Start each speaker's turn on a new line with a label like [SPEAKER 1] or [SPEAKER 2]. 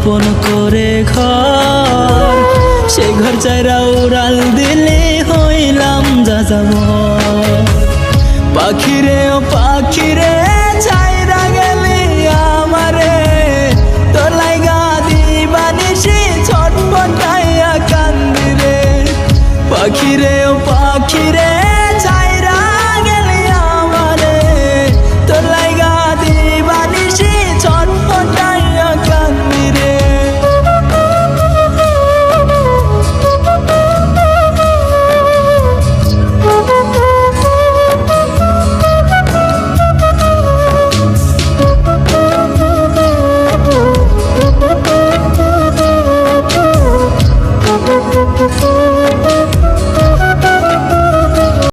[SPEAKER 1] আপন করে ঘর, সেই ঘর চাইরা উড়াল দিলে হইলাম যাযাবর। পাখিরে ও পাখিরে